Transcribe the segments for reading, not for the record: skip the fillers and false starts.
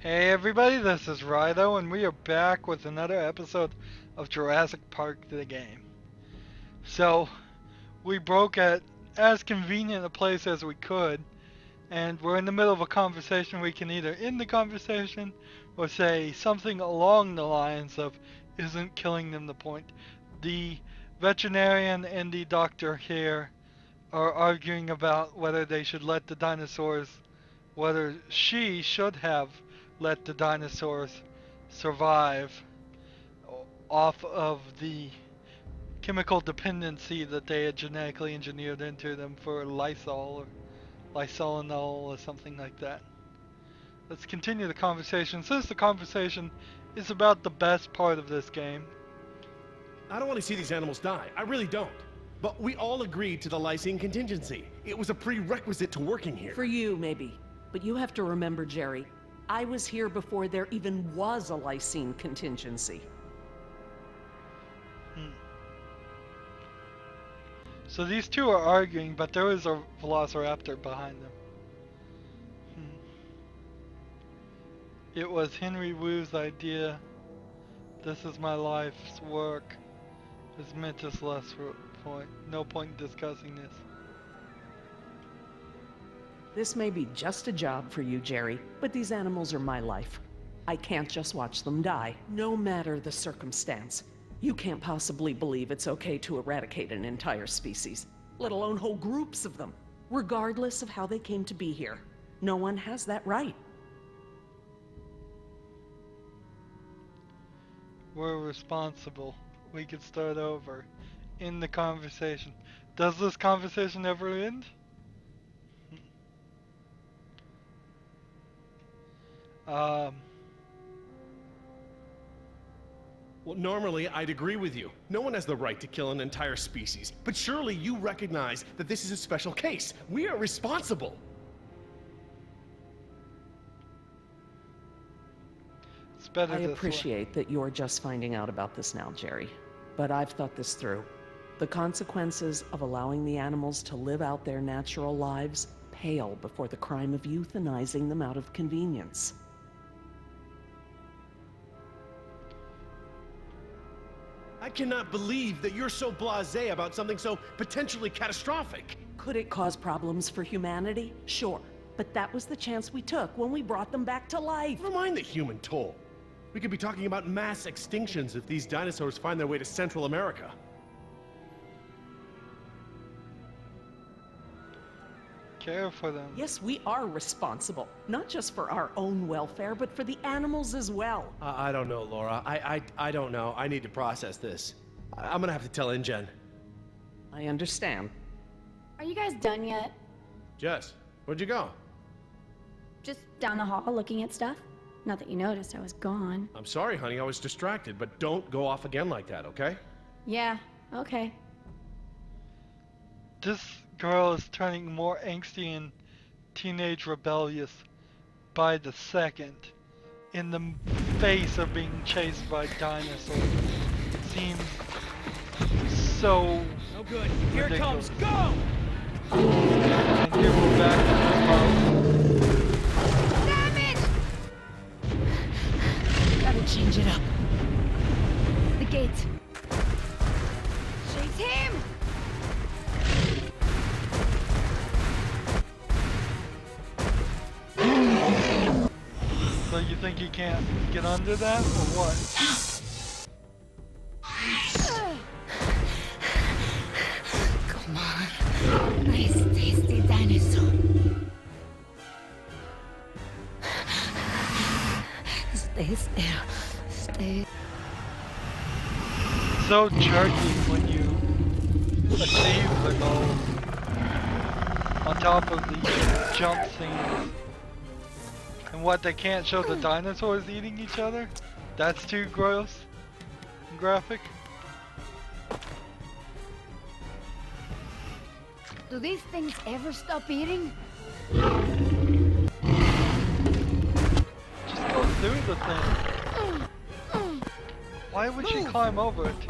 Hey everybody, this is Rydo, and we are back with another episode of Jurassic Park the game. So, we broke at as convenient a place as we could, and we're in the middle of a conversation. We can either end the conversation or say something along the lines of, isn't killing them the point? The veterinarian and the doctor here are arguing about whether they should let the dinosaurs, whether she should have let the dinosaurs survive off of the chemical dependency that they had genetically engineered into them for Lysol or Lysolinol or something like that. Let's continue the conversation. Since the conversation is about the best part of this game. I don't want to see these animals die. I really don't. But we all agreed to the lysine contingency. It was a prerequisite to working here. For you, maybe. But you have to remember, Jerry, I was here before there even was a lysine contingency. So these two are arguing, but there is a velociraptor behind them. It was Henry Wu's idea. This is my life's work. It's meant this less point. No point in discussing this. This may be just a job for you, Jerry, but these animals are my life. I can't just watch them die, no matter the circumstance. You can't possibly believe it's okay to eradicate an entire species, let alone whole groups of them, regardless of how they came to be here. No one has that right. We're responsible. We could start over. In the conversation. Does this conversation ever end? Well, normally I'd agree with you. No one has the right to kill an entire species. But surely you recognize that this is a special case. We are responsible. It's better I this way. appreciate that you're just finding out about this now, Jerry. But I've thought this through. The consequences of allowing the animals to live out their natural lives pale before the crime of euthanizing them out of convenience. I cannot believe that you're so blasé about something so potentially catastrophic. Could it cause problems for humanity? Sure. But that was the chance we took when we brought them back to life. Never mind the human toll. We could be talking about mass extinctions if these dinosaurs find their way to Central America. Care for them. Yes, we are responsible. Not just for our own welfare, but for the animals as well. I don't know, Laura. I don't know. I need to process this. I'm gonna have to tell InGen. I understand. Are you guys done yet? Jess, where'd you go? Just down the hall looking at stuff? Not that you noticed I was gone. I'm sorry, honey. I was distracted, but don't go off again like that, okay? Yeah, okay. This girl is turning more angsty and teenage rebellious by the second in the face of being chased by dinosaurs. It seems so No good. Here it ridiculous. comes. Go! And here we're back to the Damn it! Gotta change it up. The gate. Chase him! So you think you can't get under that, or what? Come on. Nice, tasty dinosaur. Stay still. Stay. So jerky when you achieve the goal. On top of the jump scenes. And what, they can't show the dinosaurs eating each other? That's too gross and graphic? Do these things ever stop eating? Just go through the thing. Why would she climb over it?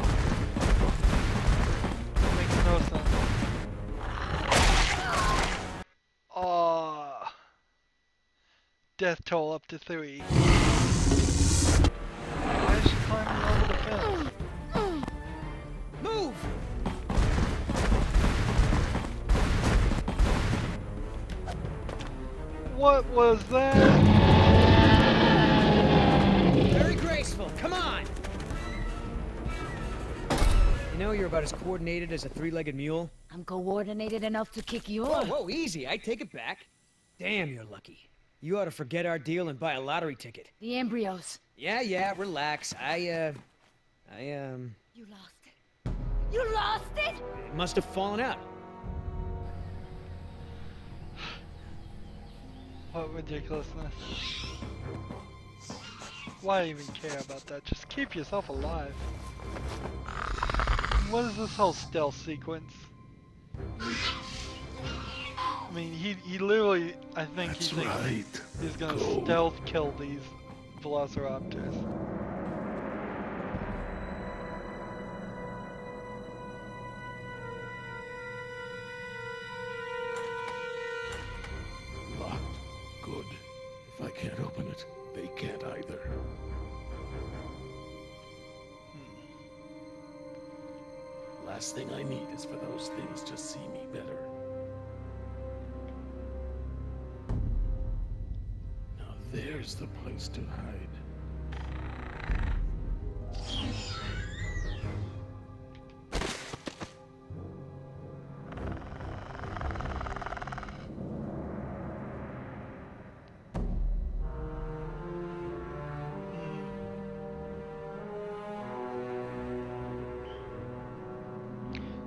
That makes no sense. Death toll up to 3. Why is she climbing over the fence? Move! What was that? Very graceful. Come on! You know you're about as coordinated as a three-legged mule? I'm coordinated enough to kick you Whoa, off. whoa, easy. I take it back. Damn, you're lucky. You ought to forget our deal and buy a lottery ticket. The embryos. Yeah, relax. You lost it. You lost it? It must have fallen out. What ridiculousness. Why even care about that? Just keep yourself alive. What is this whole stealth sequence? I mean, he literally, I think he thinks he's gonna stealth kill these velociraptors. Locked. Good. If I can't open it, they can't either. Last thing I need is for those things to see me better. Now there's the place to hide.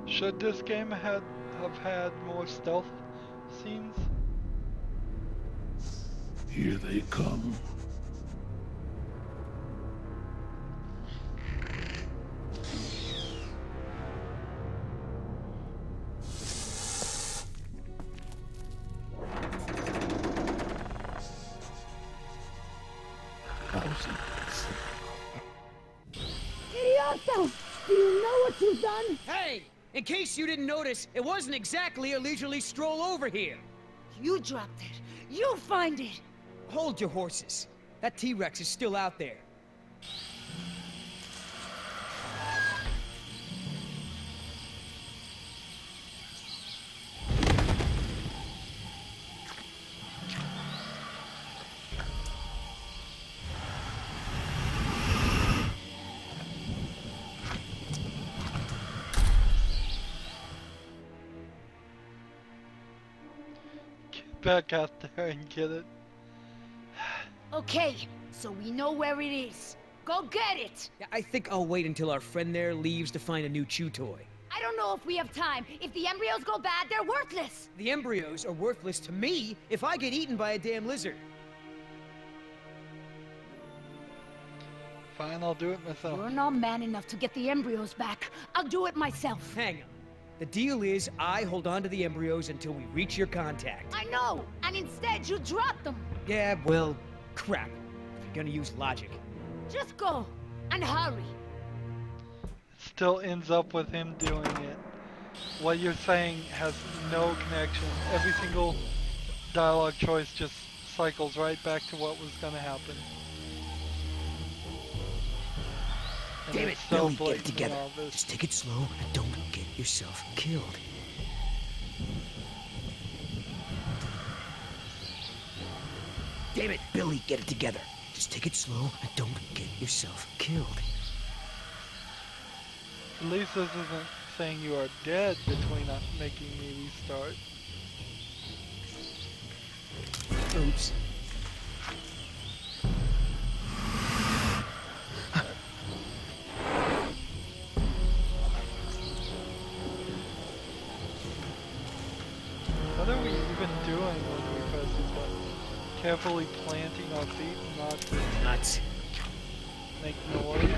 Should this game have had more stealth scenes? Here they come. Idioto! Do you know what you've done? Hey! In case you didn't notice, it wasn't exactly a leisurely stroll over here. You dropped it. You find it. Hold your horses. That T-Rex is still out there. Back out there and get it. Okay, so we know where it is. Go get it! Yeah, I think I'll wait until our friend there leaves to find a new chew toy. I don't know if we have time. If the embryos go bad, they're worthless! The embryos are worthless to me if I get eaten by a damn lizard. Fine, I'll do it myself. You're not man enough to get the embryos back. I'll do it myself. Hang on. The deal is I hold on to the embryos until we reach your contact. I know, and instead you drop them. Yeah, well, crap. If you're gonna use logic. Just go, and hurry. Still ends up with him doing it. What you're saying has no connection. Every single dialogue choice just cycles right back to what was gonna happen. And Damn it, it's so Billy, get it blatant in together. all this. Just take it slow and don't get yourself killed. Damn it, Billy, get it together. Just take it slow and don't get yourself killed. At least this isn't saying you are dead between making me restart. Oops. What are we even doing when we press this button? Carefully planting our feet and not to Nuts. make noise?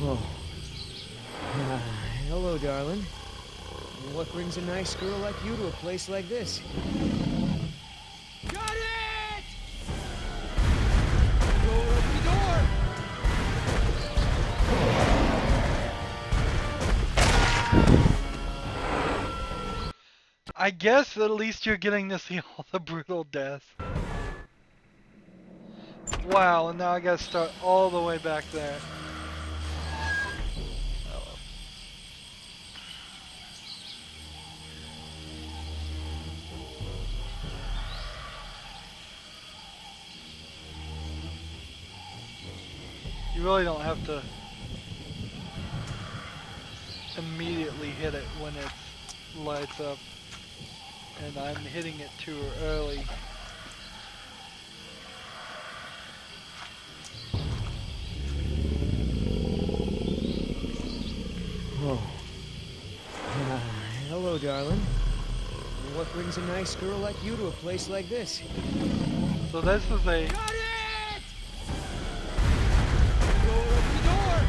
Whoa. Hello, darling. What brings a nice girl like you to a place like this? I guess at least you're getting to see all the brutal deaths. Wow, and now I gotta start all the way back there. Oh. You really don't have to immediately hit it when it lights up, and I'm hitting it too early. Whoa. Hello, darling. What brings a nice girl like you to a place like this? So this is a Got it! Go open the door!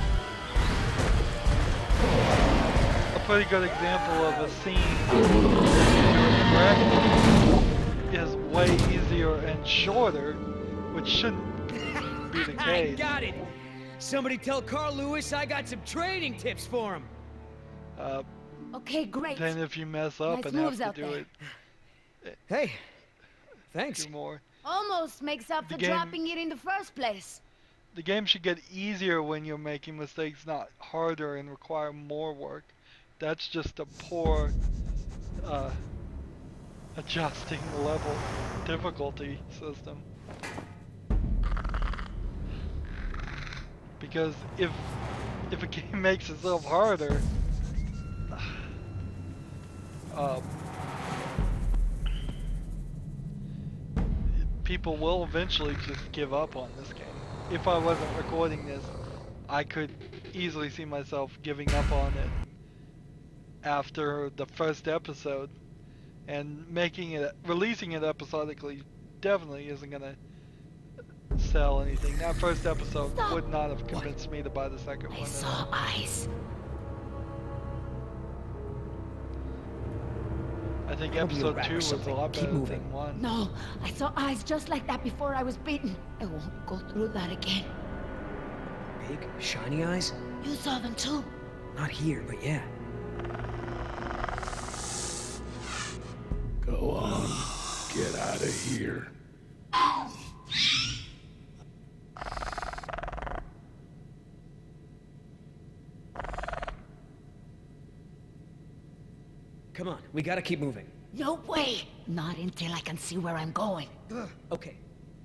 a pretty good example of a scene correct is way easier and shorter, which shouldn't be the I case. got it! Somebody tell Carl Lewis I got some trading tips for him. Okay, great. Then if you mess up Nice and have moves to out do there. it Hey, thanks. two more. Almost makes up The for game- dropping it in the first place. The game should get easier when you're making mistakes, not harder and require more work. That's just a poor adjusting level difficulty system. Because if a game makes itself harder, people will eventually just give up on this game. If I wasn't recording this, I could easily see myself giving up on it after the first episode, and releasing it episodically definitely isn't gonna sell anything. That first episode Stop. would not have convinced me to buy the second I one. saw eyes. I think It'll be a episode rat 2 or was a something. lot Keep better moving. than 1. No, I saw eyes just like that before I was beaten. I won't go through that again. Big, shiny eyes? You saw them too. Not here, but yeah. Go on. Get out of here. Come on, we gotta keep moving. No way. Not until I can see where I'm going. Okay,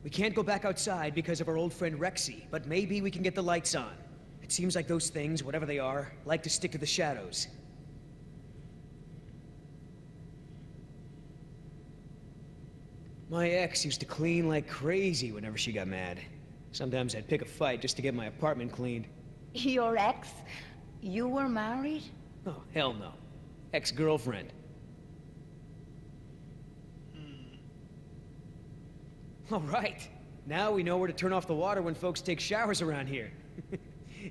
we can't go back outside because of our old friend Rexy, but maybe we can get the lights on. It seems like those things, whatever they are, like to stick to the shadows. My ex used to clean like crazy whenever she got mad. Sometimes I'd pick a fight just to get my apartment cleaned. Your ex? You were married? Oh, hell no. Ex-girlfriend. All right. Now we know where to turn off the water when folks take showers around here.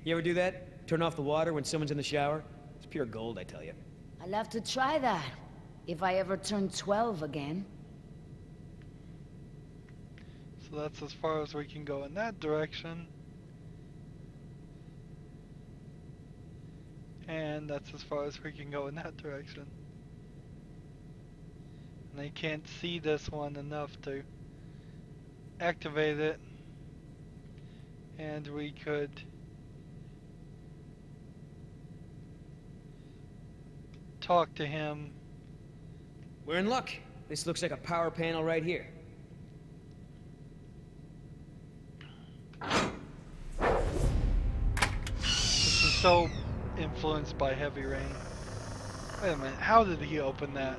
You ever do that? Turn off the water when someone's in the shower? It's pure gold, I tell you. I'll have to try that. If I ever turn 12 again. So that's as far as we can go in that direction. And that's as far as we can go in that direction. And I can't see this one enough to activate it. And we could talk to him. We're in luck. This looks like a power panel right here. This is so influenced by heavy rain. Wait a minute, how did he open that?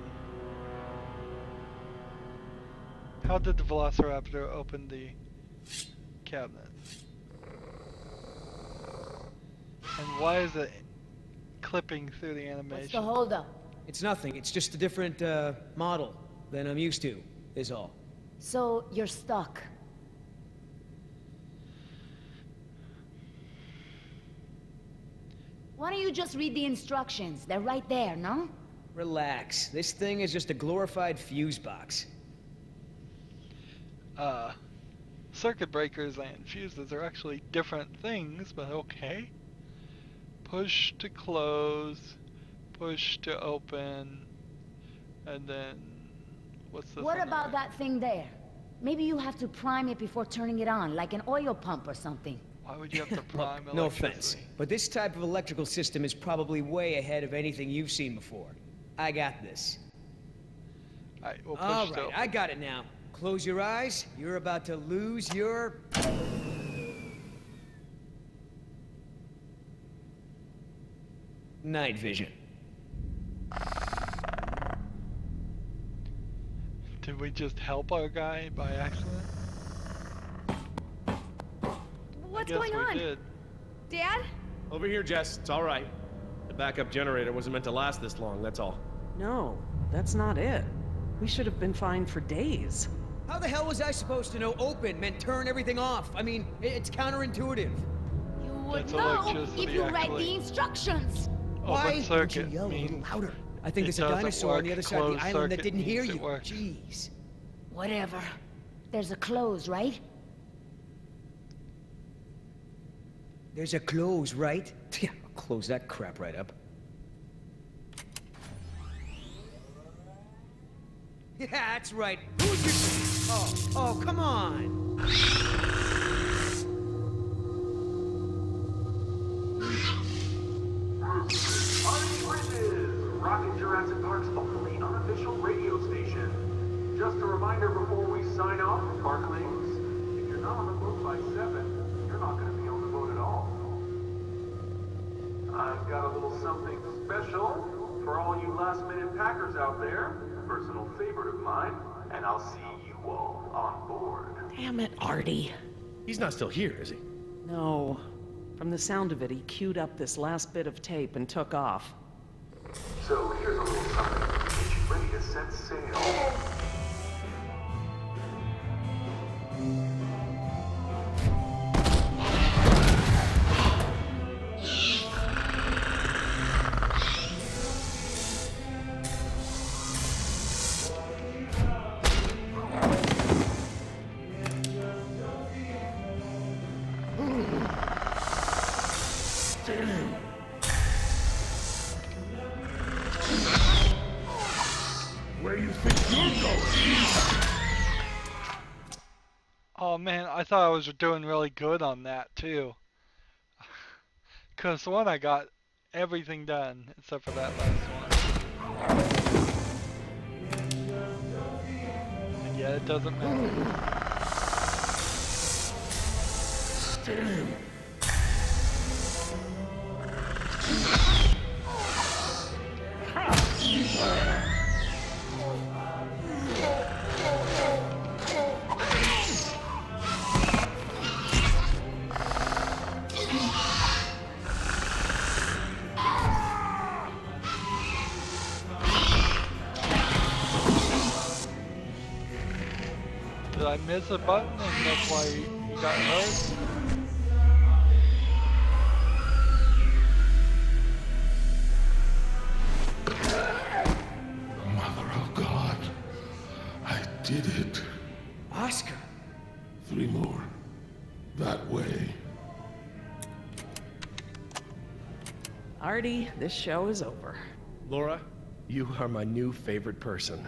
How did the Velociraptor open the cabinet? And why is it clipping through the What's animation? the holdup? It's nothing. It's just a different, model than I'm used to, is all. So, you're stuck. Why don't you just read the instructions? They're right there, no? Relax. This thing is just a glorified fuse box. Circuit breakers and fuses are actually different things, but okay. Push to close, push to open, And then, what's this? What on the about right? that thing there? Maybe you have to prime it before turning it on, like an oil pump or something. Why would you have to prime Look, no offense, electricity? but this type of electrical system is probably way ahead of anything you've seen before. I got this. Alright, we'll push All still. right, I got it now. Close your eyes. You're about to lose your... night vision. Did we just help our guy by accident? What's I guess going we on? did. Dad? Over here, Jess. It's all right. The backup generator wasn't meant to last this long, that's all. No, that's not it. We should have been fine for days. How the hell was I supposed to know open meant turn everything off? I mean, it's counterintuitive. You would That's know electricity, if you read actually. the instructions. Why Open don't you circuit yell a little means louder? I think it there's a doesn't dinosaur on the work. other side of the Closed island that circuit didn't hear means it you. works. Jeez. Whatever. There's a close, right? There's a close, right? Yeah, I'll close that crap right up. Yeah, that's right. Who's your... Oh, come on. Rockin' Jurassic Park's only unofficial radio station. Just a reminder before we sign off, Parklings, if you're not on the boat by 7, you're not going to be on the boat at all. I've got a little something special for all you last-minute packers out there. A personal favorite of mine, and I'll see you all on board. Damn it, Artie. He's not still here, is he? No. From the sound of it, he queued up this last bit of tape and took off. So here's a little something to get you ready to set sail. Where you think you're going? Oh man, I thought I was doing really good on that too. Cause one, I got everything done except for that last one. And yeah, it doesn't matter. Did I miss a button and that's why he got hurt? Mother of God, I did it. Oscar. 3 more. That way. Artie, this show is over. Laura, you are my new favorite person.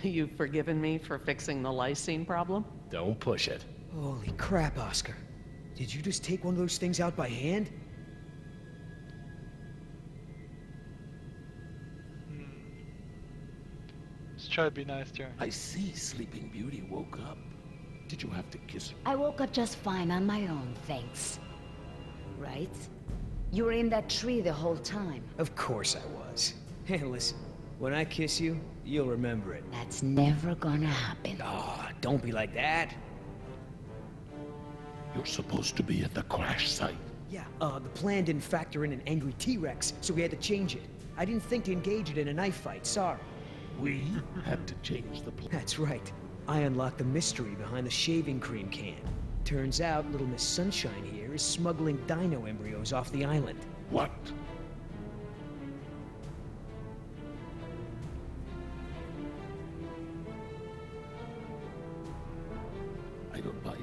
You've forgiven me for fixing the lysine problem? Don't push it. Holy crap, Oscar. Did you just take one of those things out by hand? Let's try to be nice to her. I see Sleeping Beauty woke up. Did you have to kiss her? I woke up just fine on my own, thanks. Right? You were in that tree the whole time. Of course I was. Hey, listen. When I kiss you, you'll remember it. That's never gonna happen. Ah, don't be like that. You're supposed to be at the crash site. Yeah, the plan didn't factor in an angry T-Rex, so we had to change it. I didn't think to engage it in a knife fight, sorry. We had to change the plan. That's right. I unlocked the mystery behind the shaving cream can. Turns out little Miss Sunshine here is smuggling dino embryos off the island. What? I don't buy it.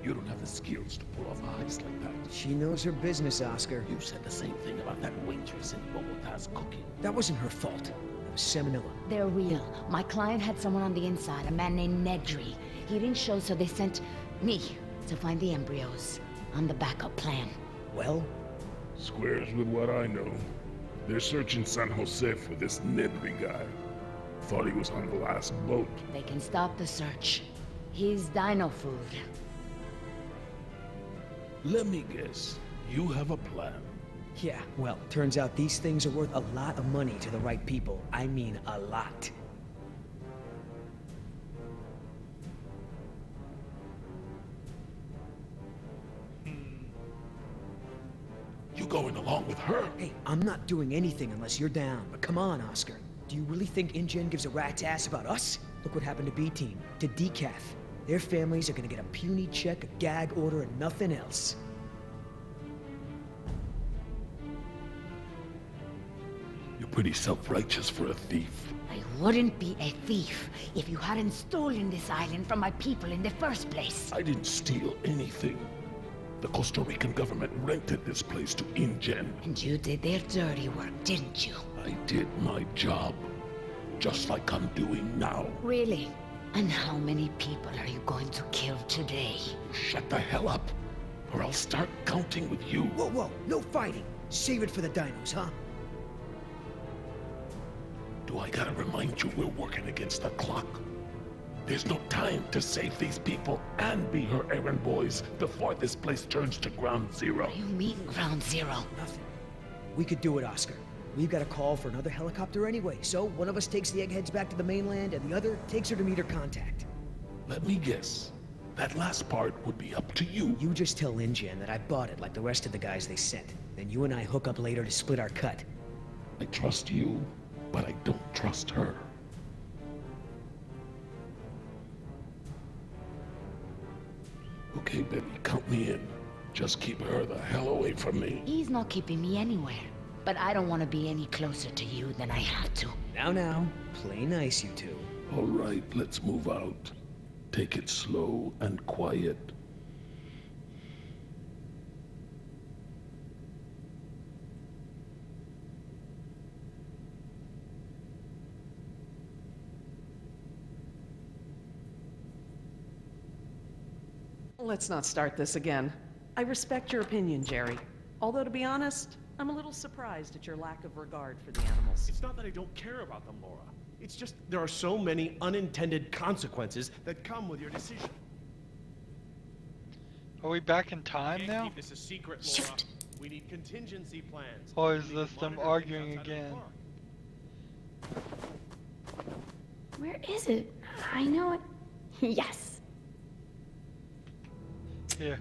You don't have the skills to pull off a heist like that. She knows her business, Oscar. You said the same thing about that waitress in Bogota's cooking. That wasn't her fault. of Salmonella. They're real. My client had someone on the inside, a man named Nedry. He didn't show, so they sent me to find the embryos. I'm the backup plan. Well, Squares with what I know. They're searching San Jose for this Nedry guy. Thought he was on the last boat. They can stop the search. He's dino food. Let me guess. You have a plan. yeah, well, turns out these things are worth a lot of money to the right people. I mean, a lot. You going along with her? Hey, I'm not doing anything unless you're down. But come on, Oscar. Do you really think InGen gives a rat's ass about us? Look what happened to B-Team, to Decaf. Their families are gonna get a puny check, a gag order, and nothing else. You're pretty self-righteous for a thief. I wouldn't be a thief if you hadn't stolen this island from my people in the first place. I didn't steal anything. The Costa Rican government rented this place to InGen. And you did their dirty work, didn't you? I did my job. Just like I'm doing now. Really? And how many people are you going to kill today? Shut the hell up, or I'll start counting with you. Whoa, whoa, no fighting. Save it for the dinos, huh? Do I gotta remind you we're working against the clock? There's no time to save these people and be her errand boys before this place turns to ground zero. What do you mean, ground zero? Nothing. We could do it, Oscar. We've got a call for another helicopter anyway, so one of us takes the eggheads back to the mainland and the other takes her to meet her contact. Let me guess. That last part would be up to you. You just tell InGen that I bought it like the rest of the guys they sent. Then you and I hook up later to split our cut. I trust you, but I don't trust her. Okay, baby, count me in. Just keep her the hell away from me. He's not keeping me anywhere. But I don't want to be any closer to you than I have to. Now, play nice, you two. All right, let's move out. Take it slow and quiet. Let's not start this again. I respect your opinion, Jerry. Although, to be honest, I'm a little surprised at your lack of regard for the animals. It's not that I don't care about them, Laura. It's just there are so many unintended consequences that come with your decision. Are we back in time Can't now? keep this a secret, Laura. Shoot. We need contingency plans. Or is We need this them monitor arguing things outside of the again? park. Where is it? I know it. Yes. Here.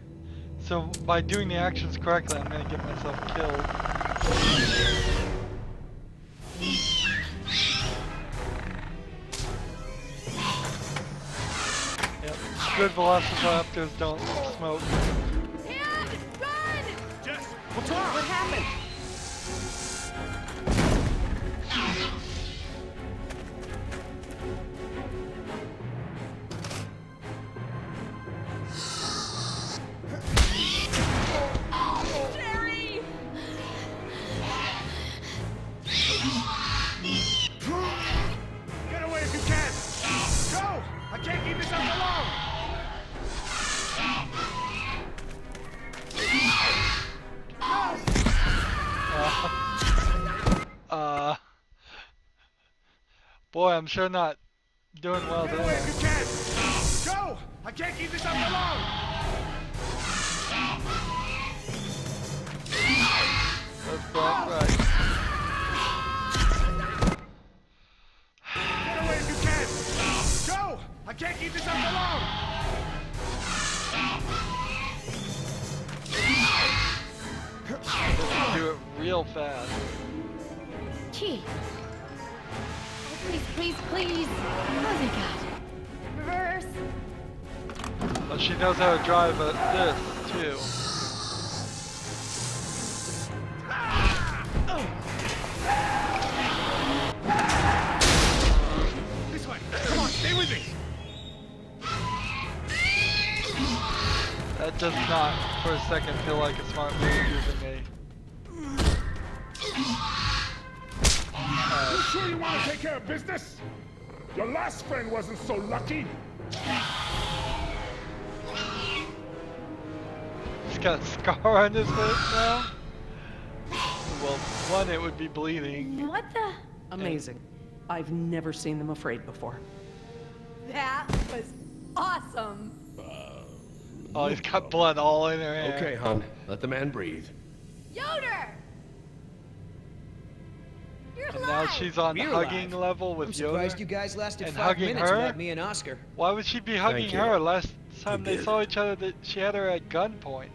So, by doing the actions correctly, I'm gonna get myself killed. Yep. Good velociraptors don't smoke. Jess, what's wrong? What happened? Get away if you can! Go! I can't keep this up for long! Boy, I'm sure not doing well Get away if there. you can! Go! I can't keep this up for long! That's not right. Get away if you can! Go! I can't keep this up for long! Do it real fast. Key. Oh, please, please, please. Oh my god. Reverse. But she knows how to drive this, too. This way! Come on, stay with me! That does not, for a second, feel like a smart move using a You sure you want to take care of business? Your last friend wasn't so lucky. He's got a scar on his face now. Well, one, it would be bleeding. What the? Amazing. I've never seen them afraid before. That was awesome. Oh, he's got blood all in her hair. Okay, hon. Let the man breathe. Yoder! You're And alive! now she's on We're hugging alive. level with I'm Yoda. surprised you guys lasted And 5 hugging minutes her? without me and Oscar. Why would she be hugging Thank you. her? Last time You they did. saw each other, that she had her at gunpoint.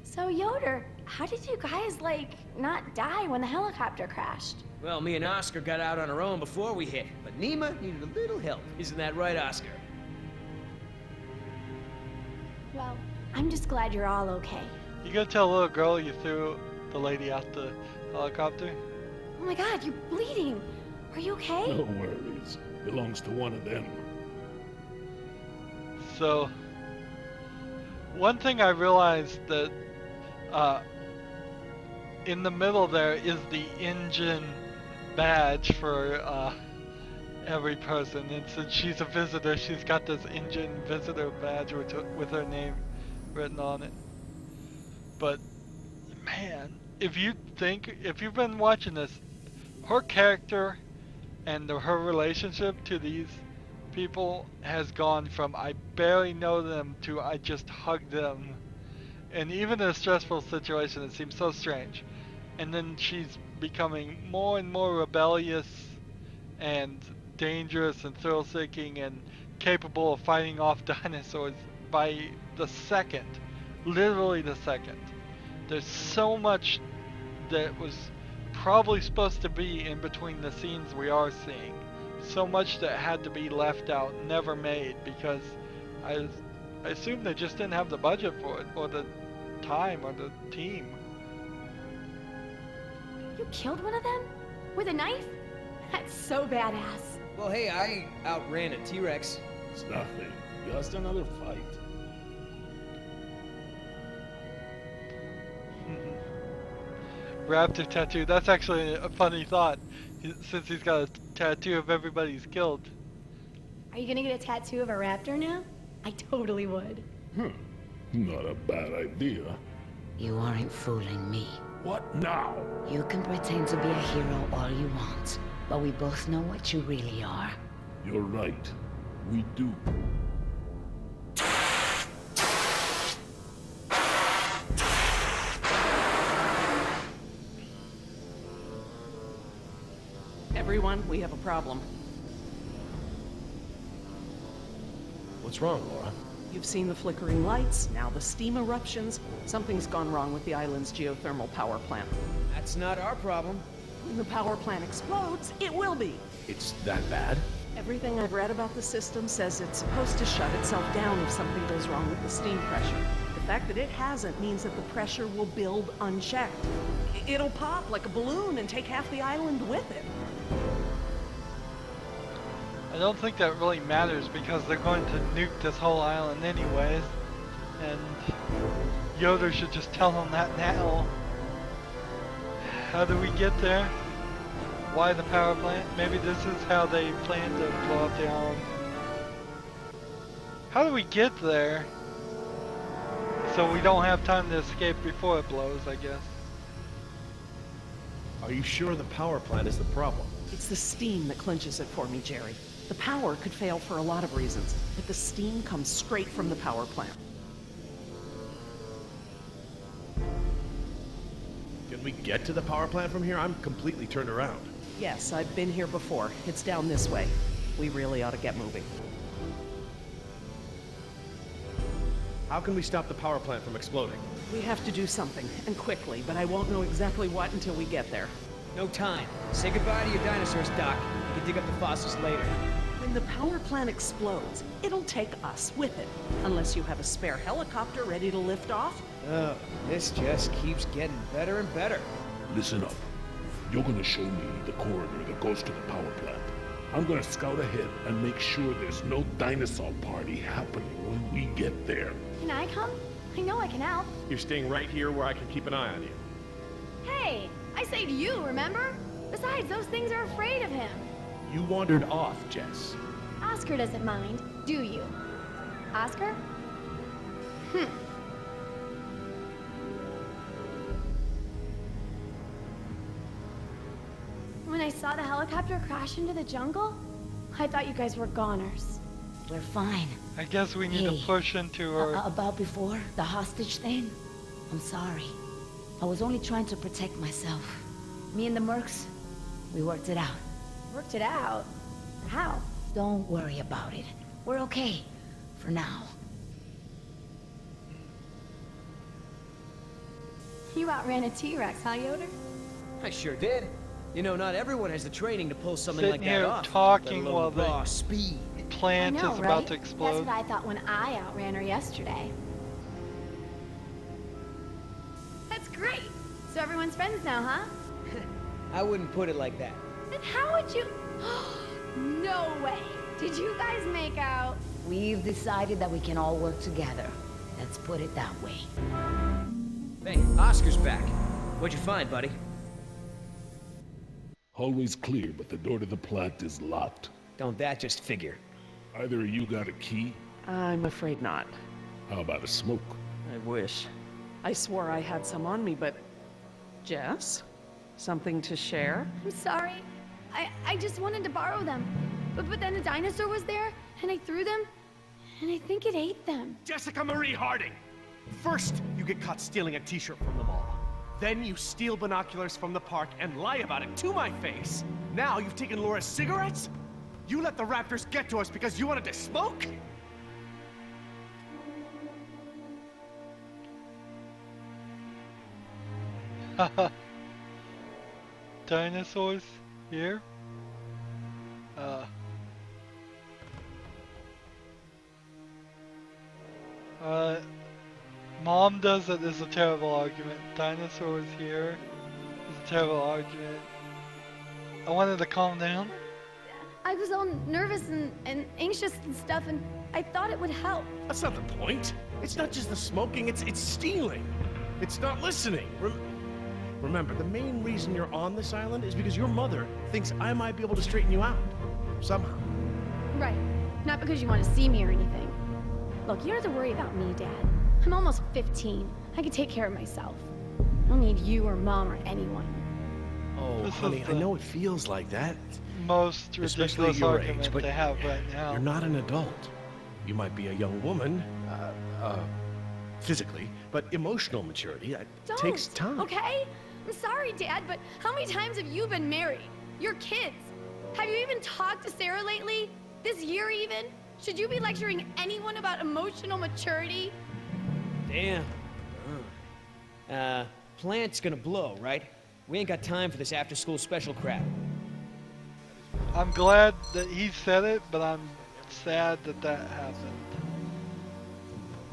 So, Yoder, how did you guys, like, not die when the helicopter crashed? Well, me and Oscar got out on our own before we hit, but Nima needed a little help. Isn't that right, Oscar? Well, I'm just glad you're all okay. You gonna tell a little girl you threw the lady out the helicopter? Oh my god, you're bleeding. Are you okay? No worries. Belongs to one of them. So, one thing I realized that in the middle there is the engine badge for every person, and since she's a visitor, she's got this engine visitor badge with her name written on it. But man, if you've been watching this, her character and her relationship to these people has gone from I barely know them to I just hug them. And even in a stressful situation, it seems so strange. And then she's becoming more and more rebellious and dangerous and thrill-seeking and capable of fighting off dinosaurs by the second. Literally the second. There's so much that was probably supposed to be in between the scenes we are seeing. So much that had to be left out, never made, because I assume they just didn't have the budget for it, or the time, or the team. You killed one of them? With a knife? That's so badass. Well, hey, I outran a T-Rex. It's nothing. Just another fight. Raptor tattoo, that's actually a funny thought, since he's got a tattoo of everybody he's killed. Are you gonna get a tattoo of a raptor now? I totally would. Not a bad idea. You aren't fooling me. What now? You can pretend to be a hero all you want, but we both know what you really are. You're right. We do. Everyone, we have a problem. What's wrong, Laura? You've seen the flickering lights, now the steam eruptions. Something's gone wrong with the island's geothermal power plant. That's not our problem. When the power plant explodes, it will be. It's that bad? Everything I've read about the system says it's supposed to shut itself down if something goes wrong with the steam pressure. The fact that it hasn't means that the pressure will build unchecked. It'll pop like a balloon and take half the island with it. I don't think that really matters because they're going to nuke this whole island anyways. And Yoder should just tell them that now. How do we get there? Why the power plant? Maybe this is how they plan to blow up the island. How do we get there? So we don't have time to escape before it blows, I guess. Are you sure the power plant is the problem? It's the steam that clinches it for me, Jerry. The power could fail for a lot of reasons, but the steam comes straight from the power plant. Can we get to the power plant from here? I'm completely turned around. Yes, I've been here before. It's down this way. We really ought to get moving. How can we stop the power plant from exploding? We have to do something, and quickly, but I won't know exactly what until we get there. No time. Say goodbye to your dinosaurs, Doc. You can dig up the fossils later. When the power plant explodes, it'll take us with it. Unless you have a spare helicopter ready to lift off. Oh, this just keeps getting better and better. Listen up. You're gonna show me the corridor that goes to the power plant. I'm gonna scout ahead and make sure there's no dinosaur party happening when we get there. Can I come? I know I can help. You're staying right here where I can keep an eye on you. Hey, I saved you, remember? Besides, those things are afraid of him. You wandered off, Jess. Oscar doesn't mind, do you? Oscar? When I saw the helicopter crash into the jungle, I thought you guys were goners. We're fine. I guess we need to Hey, push into her. About before, the hostage thing? I'm sorry. I was only trying to protect myself. Me and the mercs, we worked it out. Worked it out? How? Don't worry about it. We're okay. For now. You outran a T-Rex, huh, Yoder? I sure did. You know, not everyone has the training to pull something Sitting like here that off. talking let while alone the raw speed. plant I know, is right? about to explode. That's what I thought when I outran her yesterday. That's great. So everyone's friends now, huh? I wouldn't put it like that. Then how would you... No way. Did you guys make out? We've decided that we can all work together. Let's put it that way. Hey, Oscar's back. What'd you find, buddy? Hallway's clear, but the door to the plant is locked. Don't that just figure? Either of you got a key? I'm afraid not. How about a smoke? I wish. I swore I had some on me, but... Jess? Something to share? I'm sorry. I just wanted to borrow them. But then a dinosaur was there, and I threw them, and I think it ate them. Jessica Marie Harding! First, you get caught stealing a t-shirt from the mall. Then you steal binoculars from the park and lie about it to my face. Now you've taken Laura's cigarettes? You let the raptors get to us because you wanted to smoke? Dinosaurs here? Mom does that is a terrible argument. Dinosaurs here is a terrible argument. I wanted to calm down. I was all nervous and anxious and stuff, and I thought it would help. That's not the point. It's not just the smoking, it's stealing. It's not listening. Remember, the main reason you're on this island is because your mother thinks I might be able to straighten you out. Somehow. Right. Not because you want to see me or anything. Look, you don't have to worry about me, Dad. I'm almost 15. I can take care of myself. I don't need you or Mom or anyone. Oh, This is honey, I the- know it feels like that. Most Especially ridiculous your argument age, but they have right now. You're not an adult. You might be a young woman, physically, but emotional maturity takes Don't, time. okay? I'm sorry, Dad, but how many times have you been married? Your kids. Have you even talked to Sarah lately? This year even? Should you be lecturing anyone about emotional maturity? Damn. Plant's gonna blow, right? We ain't got time for this after-school special crap. I'm glad that he said it, but I'm sad that that happened.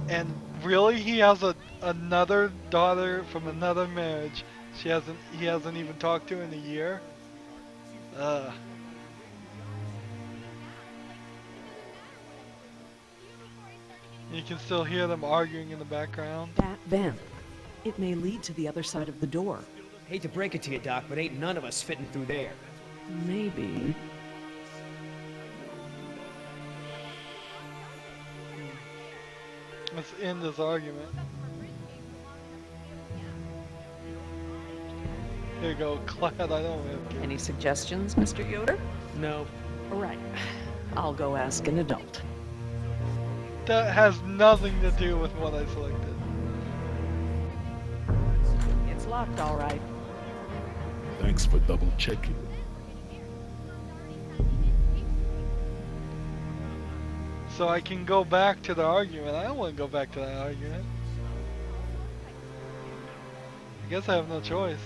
And really, he has another daughter from another marriage. He hasn't even talked to in a year. You can still hear them arguing in the background. That vent. It may lead to the other side of the door. Hate to break it to you, Doc, but ain't none of us fitting through there. Maybe. Let's end this argument. Here you go, Clyde. I don't have to. Any suggestions, Mr. Yoder? No. All right. I'll go ask an adult. That has nothing to do with what I selected. It's locked, all right. Thanks for double checking. So I can go back to the argument. I don't want to go back to that argument. I guess I have no choice.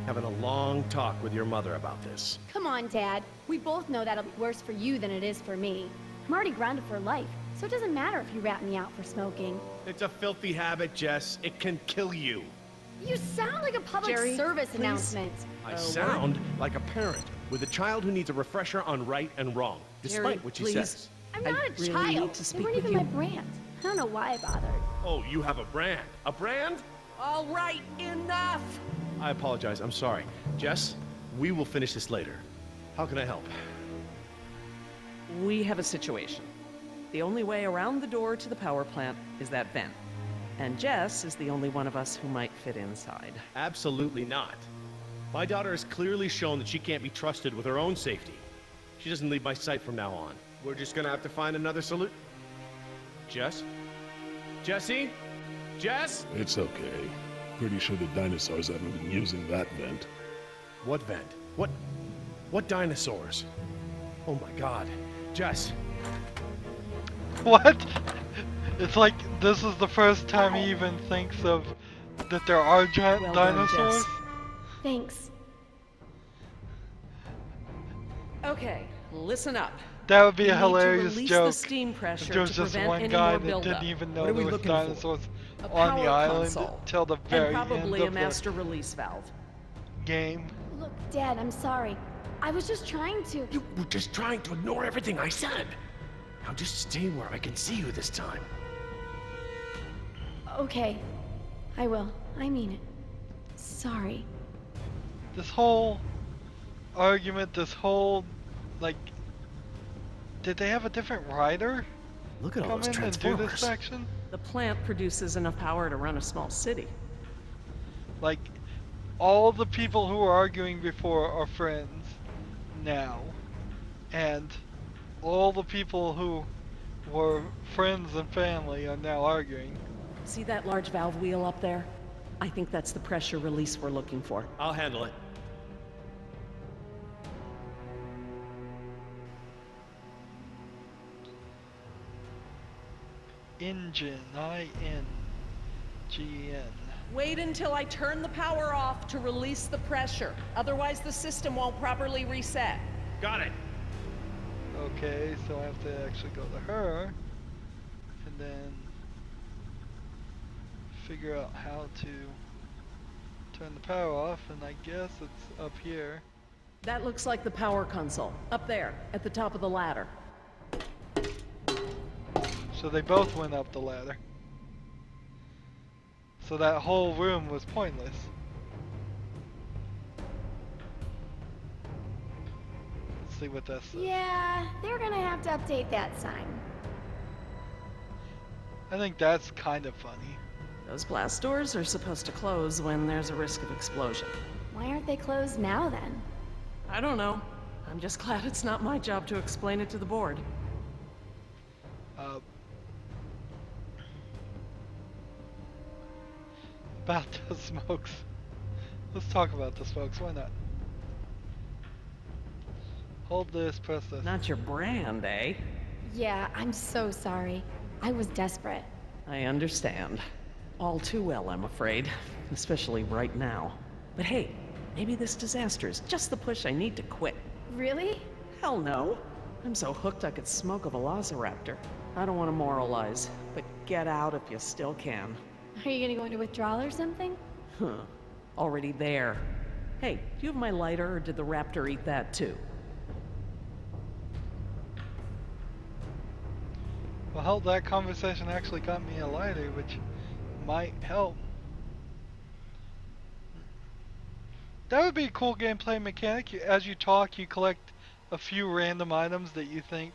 Having a long talk with your mother about this. Come on, Dad. We both know that'll be worse for you than it is for me. I'm already grounded for life, so it doesn't matter if you rat me out for smoking. It's a filthy habit, Jess. It can kill you. You sound like a public Jerry, service please. announcement. I sound like a parent with a child who needs a refresher on right and wrong, despite Jerry, what she please. says. I'm I not a really child. need to They speak weren't with even you. my brand. I don't know why I bothered. Oh, you have a brand? A brand? All right, enough! I apologize. I'm sorry. Jess, we will finish this later. How can I help? We have a situation. The only way around the door to the power plant is that vent. And Jess is the only one of us who might fit inside. Absolutely not. My daughter has clearly shown that she can't be trusted with her own safety. She doesn't leave my sight from now on. We're just gonna have to find another solution. Jess? Jessie? Jess? It's okay. Pretty sure the dinosaurs haven't been using that vent. What vent? What dinosaurs? Oh my god. Jess. What? It's like this is the first time he even thinks of that there are giant Well done, dinosaurs. Jess. Thanks. Okay, listen up. That would be We a need to hilarious release joke. the steam If pressure there was to just prevent one any guy more that buildup. didn't even What know are we there was looking for? dinosaurs A on the power island console. till the very And probably end a of master release valve. the game. Look, Dad, I'm sorry. I was just trying to. You were just trying to ignore everything I said. Now just stay where I can see you this time. Okay, I will. I mean it. Sorry. This whole argument, like, did they have a different rider Look at all come those in and do transformers. this section? The plant produces enough power to run a small city. Like, all the people who were arguing before are friends now, and all the people who were friends and family are now arguing. See that large valve wheel up there? I think that's the pressure release we're looking for. I'll handle it. Engine, I-N-G-N. Wait until I turn the power off to release the pressure. Otherwise, the system won't properly reset. Got it. Okay, so I have to actually go to her, and then figure out how to turn the power off, and I guess it's up here. That looks like the power console. Up there, at the top of the ladder. So they both went up the ladder. So that whole room was pointless. Let's see what that says. Yeah, they're gonna have to update that sign. I think that's kind of funny. Those blast doors are supposed to close when there's a risk of explosion. Why aren't they closed now then? I don't know. I'm just glad it's not my job to explain it to the board. About the smokes. Let's talk about the smokes, why not? Hold this, press this. Not your brand, eh? Yeah, I'm so sorry. I was desperate. I understand. All too well, I'm afraid. Especially right now. But hey, maybe this disaster is just the push I need to quit. Really? Hell no. I'm so hooked I could smoke a velociraptor. I don't want to moralize, but get out if you still can. Are you gonna go into withdrawal or something? Huh. Already there. Hey, do you have my lighter, or did the raptor eat that too? Well, that conversation actually got me a lighter, which might help. That would be a cool gameplay mechanic. As you talk, you collect a few random items that you think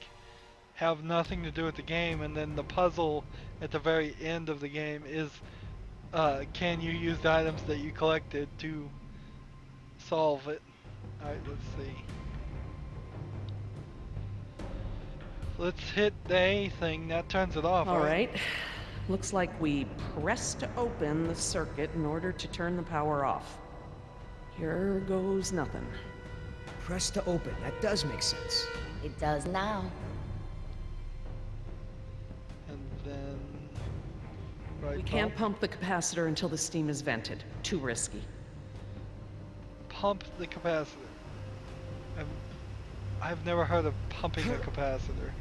have nothing to do with the game, and then the puzzle at the very end of the game is can you use the items that you collected to solve it. Alright, let's see. Let's hit the A thing. That turns it off. Alright. Looks like we press to open the circuit in order to turn the power off. Here goes nothing. Press to open. That does make sense. It does now. And then right We can't pump the capacitor until the steam is vented. Too risky. Pump the capacitor. I've never heard of pumping a capacitor.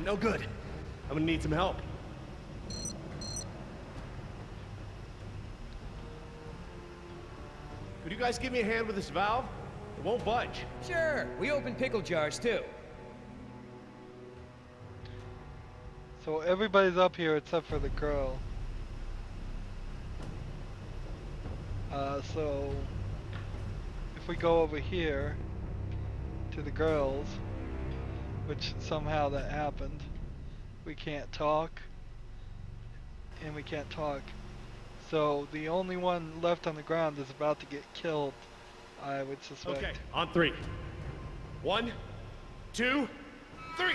No good. I'm gonna need some help. Could you guys give me a hand with this valve? It won't budge. Sure, we open pickle jars too. So everybody's up here except for the girl. So if we go over here to the girls, which somehow that happened, we can't talk, and we can't talk. So the only one left on the ground is about to get killed, I would suspect. Okay, on 3. 1, 2, 3.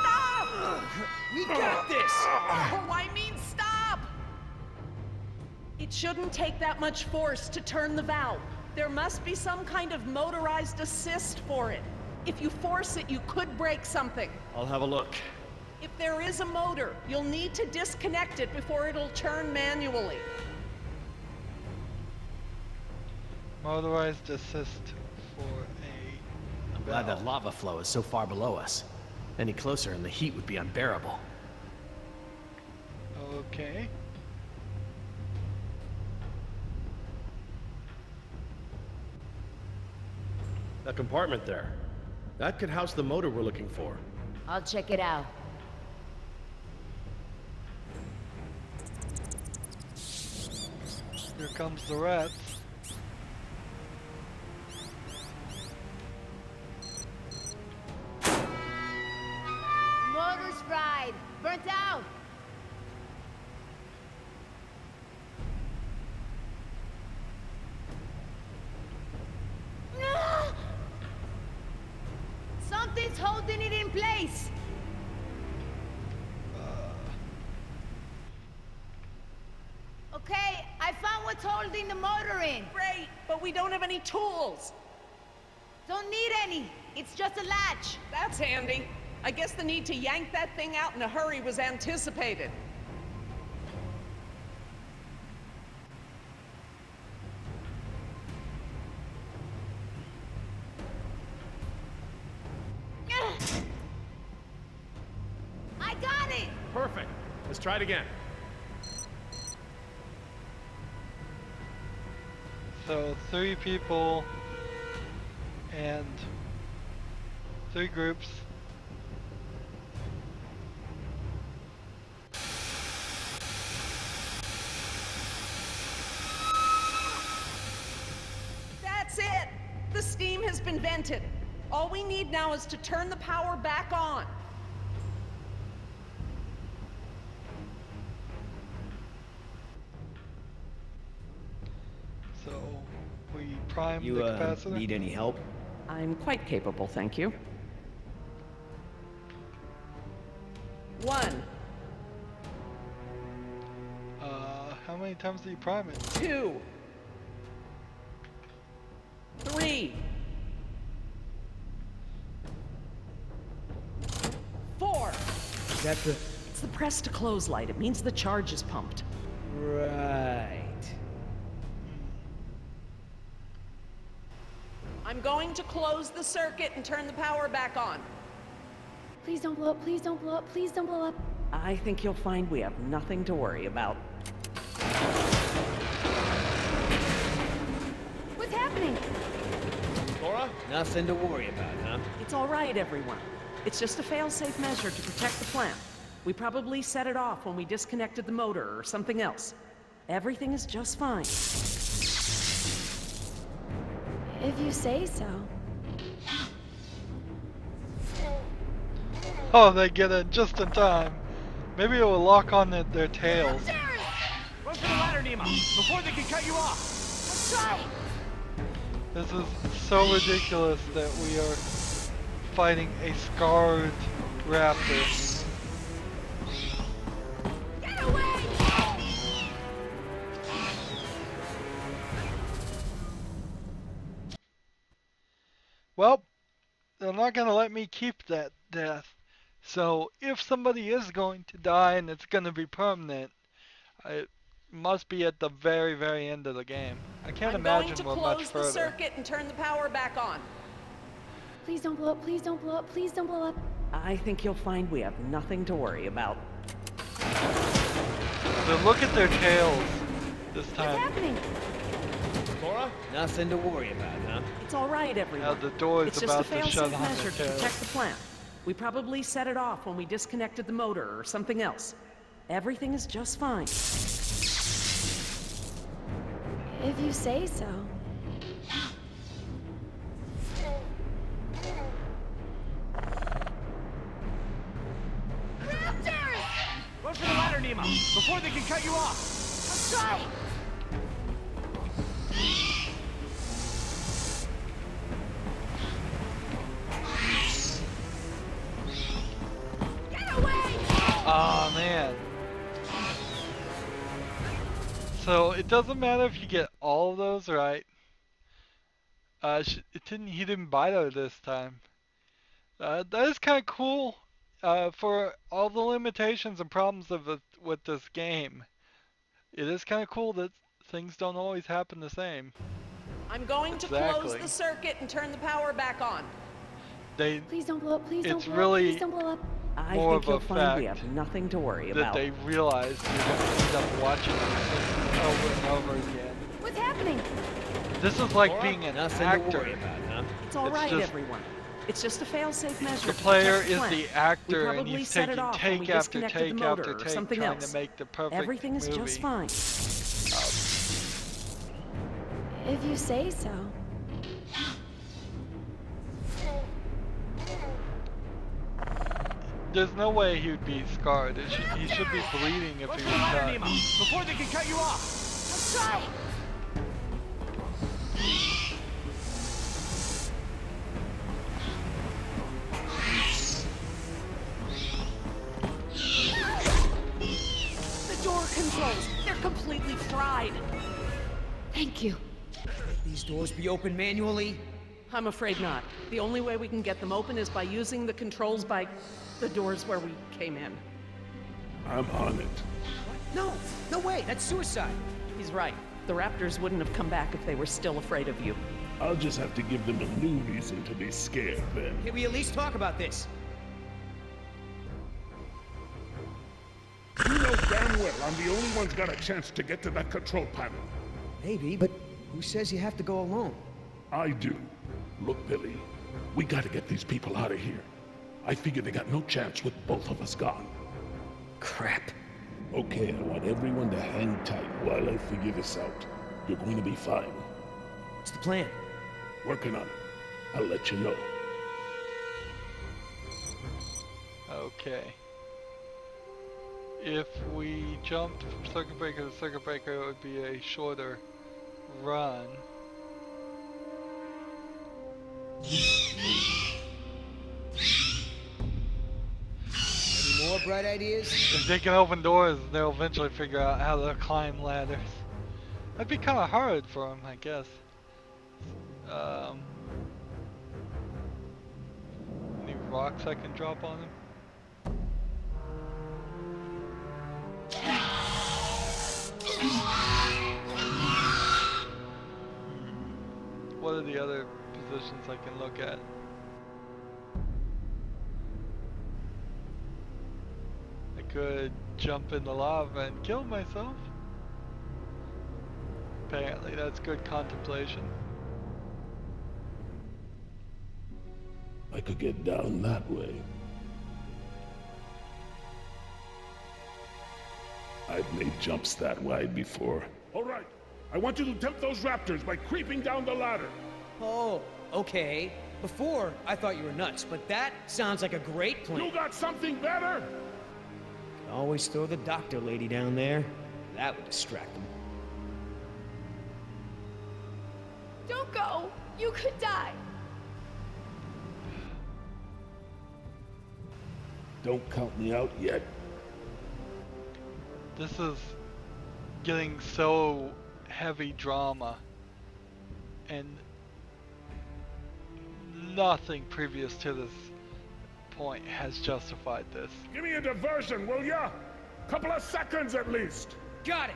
Stop! We got this! Oh, I mean stop! It shouldn't take that much force to turn the valve. There must be some kind of motorized assist for it. If you force it, you could break something. I'll have a look. If there is a motor, you'll need to disconnect it before it'll turn manually. Motorized assist for a I'm glad that lava flow is so far below us. Any closer and the heat would be unbearable. Okay. That compartment there. That could house the motor we're looking for. I'll check it out. Here comes the rats. Motor's fried. Burnt out. No! Something's holding it in place. Okay, I found what's holding the motor in. Great, but we don't have any tools. Don't need any. It's just a latch. That's handy. I guess the need to yank that thing out in a hurry was anticipated. I got it. Perfect. Let's try it again. So 3 people and 3 groups. That's it! The steam has been vented. All we need now is to turn the power back on. So we prime You, the capacitor. need any help? I'm quite capable, thank you. 1, How many times do you prime it? 2, 3, 4. Is that the... It's the press to close light. It means the charge is pumped. Right. I'm going to close the circuit and turn the power back on. Please don't blow up, please don't blow up, please don't blow up. I think you'll find we have nothing to worry about. What's happening? Laura? Nothing to worry about, huh? It's all right, everyone. It's just a fail-safe measure to protect the plant. We probably set it off when we disconnected the motor or something else. Everything is just fine. If you say so. Oh, they get it just in time. Maybe it will lock on their tails. Run for the ladder, Nemo, before they can cut you off. Let's try. This is so ridiculous that we are fighting a scarred raptor. Get away! Well, they're not going to let me keep that death. So if somebody is going to die and it's going to be permanent, it must be at the very, very end of the game. I can't imagine we're much I'm going to close further. the circuit and turn the power back on. Please don't blow up, please don't blow up, please don't blow up. I think you'll find we have nothing to worry about. So look at their tails this What's time. happening? Laura? Nothing to worry about, huh? It's all right, everyone. Now the door is It's just about a to shut fail-safe on measure their to tails. protect the plant. We probably set it off when we disconnected the motor or something else. Everything is just fine. If you say so. Raptors! Run for the ladder, Nemo, before they can cut you off. I'll try. Get away! Oh man. So it doesn't matter if you get all of those right. He didn't bite her this time. That is kind of cool. For all the limitations and problems with this game, it is kind of cool that things don't always happen the same. I'm going to close the circuit and turn the power back on. Please don't blow up. Please don't It's blow really up. Please don't blow up. I more think of a you'll find we fact have nothing to worry that about. they realize you're going to end up watching it over and over again. What's happening? This is like being an Nothing actor. to worry about, huh? It's all It's right, just- everyone. It's just a fail-safe measure. The to player protect is plant. the actor, We and probably he's set it taking off when we take after disconnected take the motor after or take, something trying else. to make the perfect Everything is movie. just fine. If you say so. There's no way he would be scarred. He should be bleeding if Run he for the ladder, Nemo, was before they can cut you off. I'll try. The door controls, they're completely fried. Thank you. These doors be open manually? I'm afraid not. The only way we can get them open is by using the controls by the doors where we came in. I'm on it. No, no way, that's suicide. He's right. The Raptors wouldn't have come back if they were still afraid of you. I'll just have to give them a new reason to be scared then. Can we at least talk about this? You know damn well I'm the only one's got a chance to get to that control panel. Maybe, but who says you have to go alone? I do. Look, Billy, we gotta get these people out of here. I figure they got no chance with both of us gone. Crap. Okay, I want everyone to hang tight while I figure this out. You're going to be fine. What's the plan? Working on it. I'll let you know. Okay. If we jumped from circuit breaker to circuit breaker, it would be a shorter run. Any more bright ideas? If they can open doors, they'll eventually figure out how to climb ladders. That'd be kind of hard for them, I guess. Any rocks I can drop on them? What are the other positions I can look at? I could jump in the lava and kill myself. Apparently that's good contemplation. I could get down that way. I've made jumps that wide before. All right, I want you to tempt those raptors by creeping down the ladder. Oh, okay. Before, I thought you were nuts, but that sounds like a great plan. You got something better? Always throw the doctor lady down there. That would distract them. Don't go. You could die. Don't count me out yet. This is getting so heavy drama, and nothing previous to this point has justified this. Give me a diversion, will ya? Couple of seconds at least. Got it!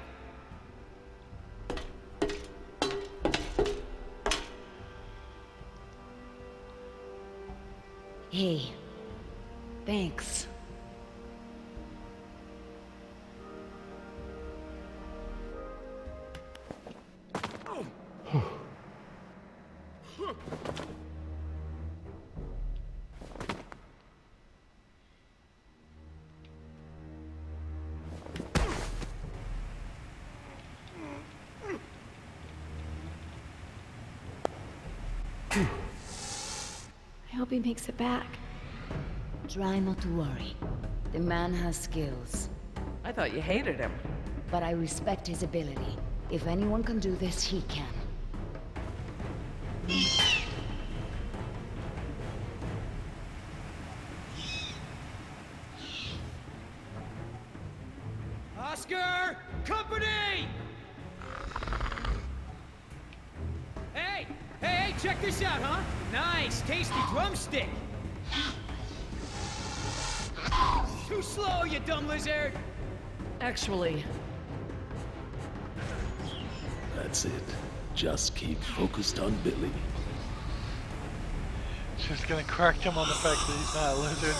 Hey, thanks. I hope he makes it back. Try not to worry. The man has skills. I thought you hated him. But I respect his ability. If anyone can do this, he can. Oscar! Company! Hey, check this out, huh? Nice, tasty drumstick! Too slow, you dumb lizard! Actually, That's it. Just keep focused on Billy. She's gonna correct him on the fact that he's not a lizard.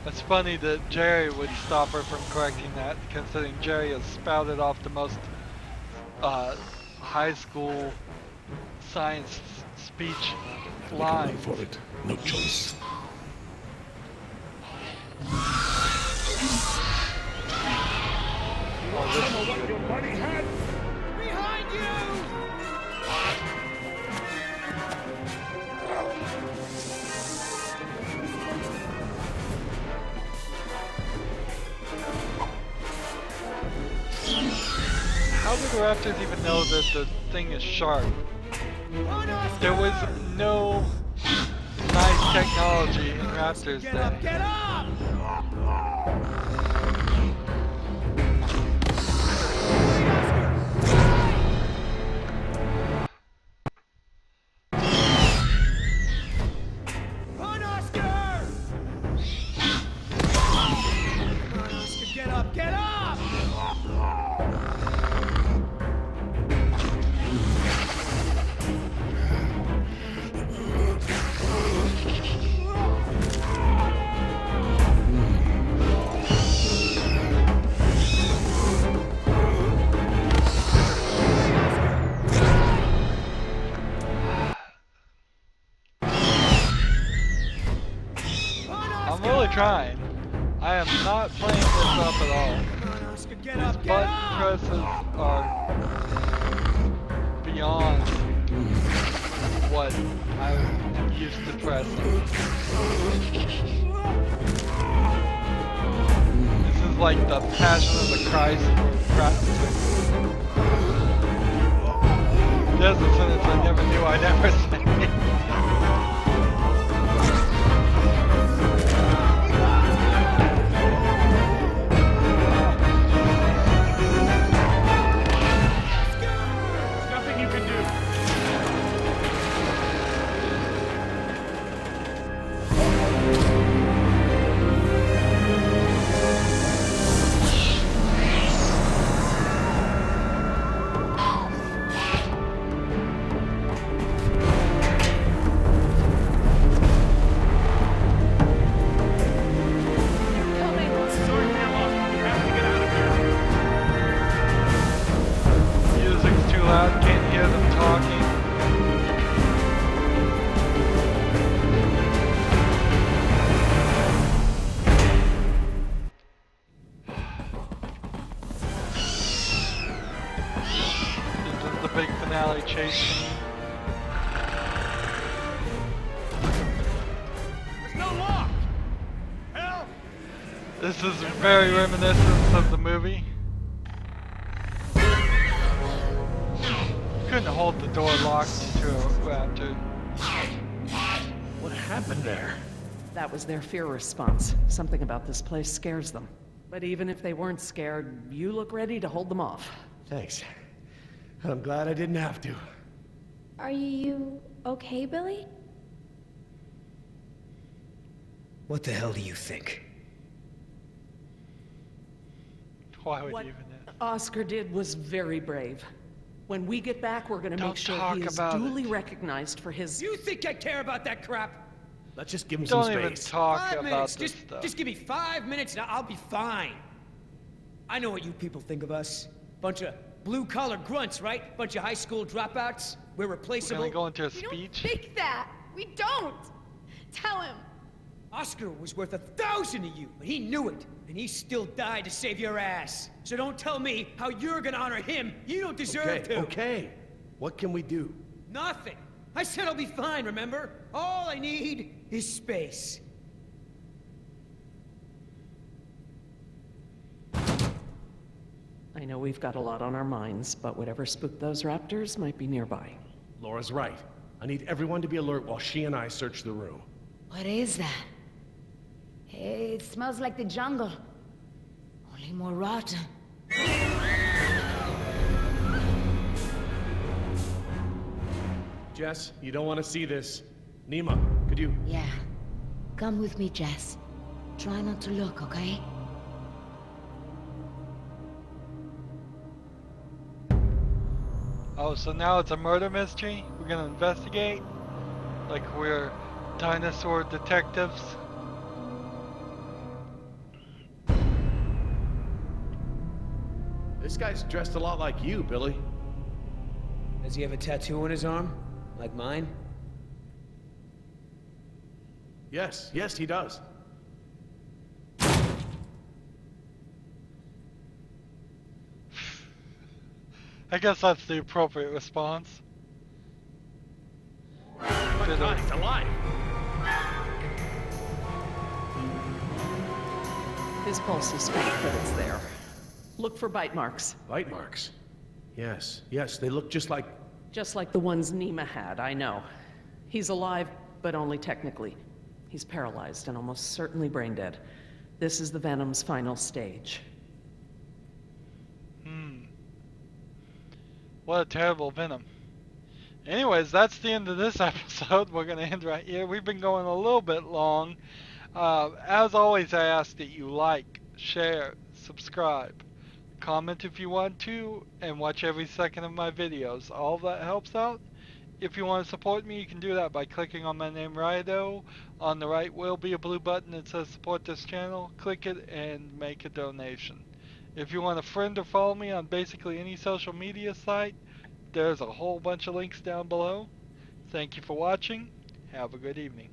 It's funny that Jerry would stop her from correcting that, considering Jerry has spouted off the most high school science speech line. For it. No choice. Behind you! How do the Raptors even know that the thing is sharp? There was no nice technology in Raptors Get up, day. get up! Run, Oscar! Come on, Oscar, get up, get up! I'm really trying. I am not playing this up at all. Come on, Oscar, get These up, get button up! presses are beyond what I am used to pressing. This is like the Passion of the Christ for Raptors. There's a sentence I never knew I'd ever say. Nothing you can do. coming. Sorry for your loss. We have to get out of here. Music's too loud, can't hear them talking. This is the big finale chase scene. There's no lock. Help! This is very reminiscent of the movie. Couldn't hold the door locked to a raptor. What happened there? That was their fear response. Something about this place scares them. But even if they weren't scared, you look ready to hold them off. Thanks. I'm glad I didn't have to. Are you okay, Billy? What the hell do you think? Why would What you even ask? Oscar did was very brave. When we get back, we're gonna Don't make sure talk he is about duly it. recognized for his... You think I care about that crap? Let's just give him some Don't even space. talk 5 about minutes. this Just, stuff. just give me 5 minutes and I'll be fine. I know what you people think of us. Bunch of blue-collar grunts, right? Bunch of high school dropouts. We're We're replaceable. gonna go into a We don't speech. think that. We don't. Tell him. Oscar was worth 1,000 of you, but he knew it. And he still died to save your ass. So don't tell me how you're gonna honor him. You don't deserve to. Okay. What can we do? Nothing. I said I'll be fine, remember? All I need is space. I know we've got a lot on our minds, but whatever spooked those raptors might be nearby. Laura's right. I need everyone to be alert while she and I search the room. What is that? It smells like the jungle. Only more rotten. Jess, you don't want to see this. Nima, could you... Yeah. Come with me, Jess. Try not to look, okay? Oh, so now it's a murder mystery? We're gonna investigate? Like we're dinosaur detectives? This guy's dressed a lot like you, Billy. Does he have a tattoo on his arm? Like mine? Yes, he does. I guess that's the appropriate response. Oh my God, he's alive! His pulse is faint, but it's there. Look for bite marks. Bite marks? Yes, they look just like... Just like the ones Nima had, I know. He's alive, but only technically. He's paralyzed and almost certainly brain dead. This is the Venom's final stage. What a terrible Venom. Anyways, that's the end of this episode. We're going to end right here. We've been going a little bit long. As always, I ask that you like, share, subscribe, comment if you want to, and watch every second of my videos. All that helps out. If you want to support me, you can do that by clicking on my name, Rydo. On the right will be a blue button that says support this channel. Click it and make a donation. If you want to friend or follow me on basically any social media site, there's a whole bunch of links down below. Thank you for watching. Have a good evening.